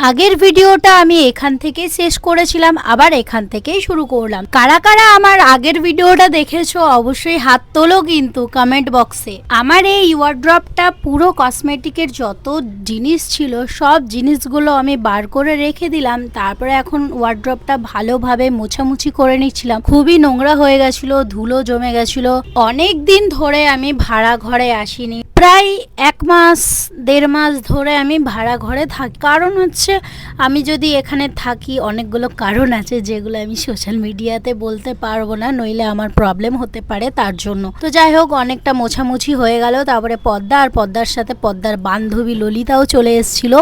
আগের ভিডিওটা আমি এখান থেকে শেষ করেছিলাম, আবার এখান থেকেই শুরু করলাম। কারা কারা আমার আগের ভিডিওটা দেখেছো অবশ্যই হাত তোলো কিন্তু কমেন্ট বক্সে। আমার এই ওয়ার্ড্রপটা পুরো কসমেটিকের যত জিনিস ছিল সব জিনিসগুলো আমি বার করে রেখে দিলাম। তারপরে এখন ওয়ার্ড্রপটা ভালোভাবে মোছামুছি করে নিচ্ছিলাম। খুবই নোংরা হয়ে গেছিল, ধুলো জমে গেছিল। অনেক দিন ধরে আমি ভাড়া ঘরে আসিনি, প্রায় 1 মাস 1.5 মাস ধরে আমি ভাড়া ঘরে থাকি। কারণ হচ্ছে আমি যদি এখানে থাকি, অনেকগুলো কারণ আছে যেগুলো আমি সোশ্যাল মিডিয়াতে বলতে পারবো না, নইলে আমার প্রবলেম হতে পারে, তার জন্য। তো যাই হোক, অনেকটা মোছামুছি হয়ে গেল। তারপরে পদ্মা আর পদ্মার সাথে পদ্মার বান্ধবী ললিতাও চলে এসেছিল।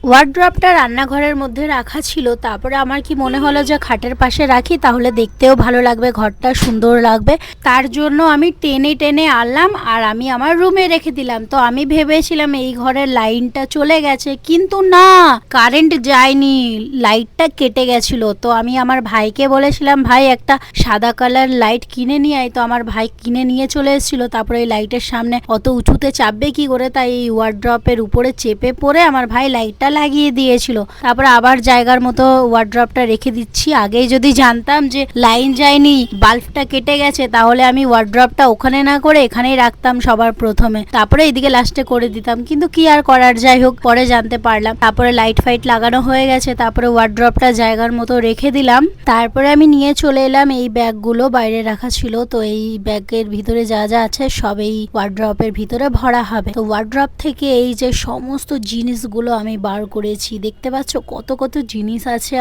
ওয়ার্ড্রপটা রান্নাঘরের মধ্যে রাখা ছিল। তারপরে আমার কি মনে হলো যে খাটের পাশে রাখি, তাহলে দেখতেও ভালো লাগবে, ঘরটা সুন্দর লাগবে। তার জন্য আমি টেনে টেনে আনলাম আর আমি আমার রুমে রেখে দিলাম। তো আমি ভেবেছিলাম এই ঘরের লাইনটা চলে গেছে, কিন্তু না, কারেন্ট যায়নি, লাইটটা কেটে গেছিল। তো আমি আমার ভাইকে বলেছিলাম, ভাই একটা সাদা কালার লাইট কিনে নিয়ে আয়। তো আমার ভাই কিনে নিয়ে চলে এসেছিল। তারপরে এই লাইটের সামনে অত উঁচুতে চাপবে কি করে, তাই এই ওয়ার্ড্রপের উপরে চেপে পড়ে আমার ভাই লাইটটা লাগিয়ে দিয়েছিল। তারপরে আবার জায়গার মতো ওয়ার্ড্রপটা রেখে দিচ্ছি। আগেই যদি জানতাম যে লাইন যায়নি, বাল্বটা কেটে গেছে, তাহলে আমি ওয়ার্ড্রপটা ওখানে না করে এখানেই রাখতাম সবার প্রথমে, তারপরে এদিকে লাস্টে করে দিতাম। কিন্তু কি আর করার, যাই হোক, পরে জানতে পারলাম। তারপরে লাইট ফাইট লাগানো হয়ে গেছে। তারপরে ওয়ার্ড্রপটা জায়গার মতো রেখে দিলাম। তারপরে আমি নিয়ে চলে এলাম। এই ব্যাগগুলো বাইরে রাখা ছিল, তো এই ব্যাগের ভিতরে যা যা আছে সব এই ওয়ার্ড্রপের ভিতরে ভরা হবে। তো ওয়ার্ড্রপ থেকে এই যে সমস্ত জিনিসগুলো আমি বার করেছি, দেখতে পাচ্ছ কত কত জিনিস আছে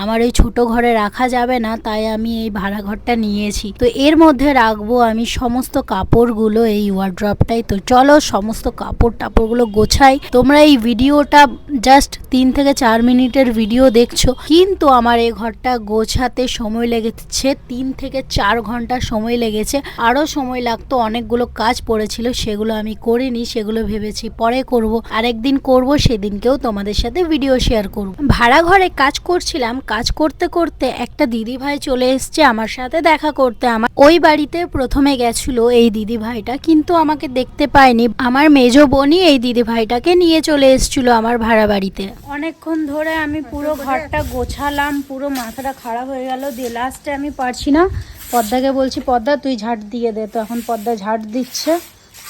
আমার এই ছোট ঘরে রাখা যাবে না, তাই আমি এই ভাড়া ঘরটা নিয়েছি। তো এর মধ্যে রাখবো আমি সমস্ত কাপড়গুলো এই ওয়ার্ড্রপটাই। তো চলো সমস্ত কাপড় টাপড়গুলো গোছাই। তোমরা এই ভিডিওটা জাস্ট 3 থেকে 4 মিনিটের ভিডিও দেখছো, কিন্তু আমার এই ঘরটা গোছাতে সময় লেগেছে 3 থেকে 4 ঘন্টা সময় লেগেছে। আরো সময় লাগতো, অনেকগুলো কাজ পড়েছিল, সেগুলো আমি করিনি, সেগুলো ভেবেছি পরে করব, আরেকদিন করব, সেদিনকেও তোমাদের সাথে ভিডিও শেয়ার করব। ভাড়া ঘরে কাজ করছিলাম, কাজ করতে করতে একটা দিদি ভাই চলে এসছে আমার সাথে দেখা করতে। আমার ওই বাড়িতে প্রথমে গেছিল এই দিদি ভাইটা, কিন্তু আমাকে দেখতে পায়নি। আমার মেজো বোনই এই দিদি ভাইটাকে নিয়ে চলে এসেছিল আমার ভাড়া বাড়িতে। অনেকক্ষণ ধরে আমি পুরো ঘরটা গোছালাম, পুরো মাথাটা খারাপ হয়ে গেল, দিয়ে লাস্টে আমি পারছি না, পদ্মাকে বলছি, পদ্মা তুই ঝাড় দিয়ে দে। তো এখন পদ্মা ঝাড় দিচ্ছে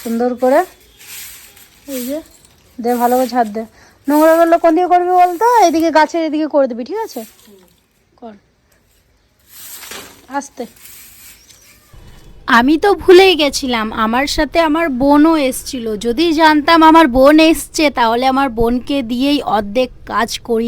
সুন্দর করে, এই যে দে, ভালো করে ঝাড় দে। নোংরাগুলো কোন দিকে করবি বলতো? এদিকে গাছের এদিকে করে দিবি, ঠিক আছে? কর আস্তে। আমি তো ভুলেই গেছিলাম, আমার সাথে আমার বোনও এসছিল। যদি জানতাম আমার বোন এসছে, তাহলে আমার বোনকে দিয়েই অর্ধেক কাজ করি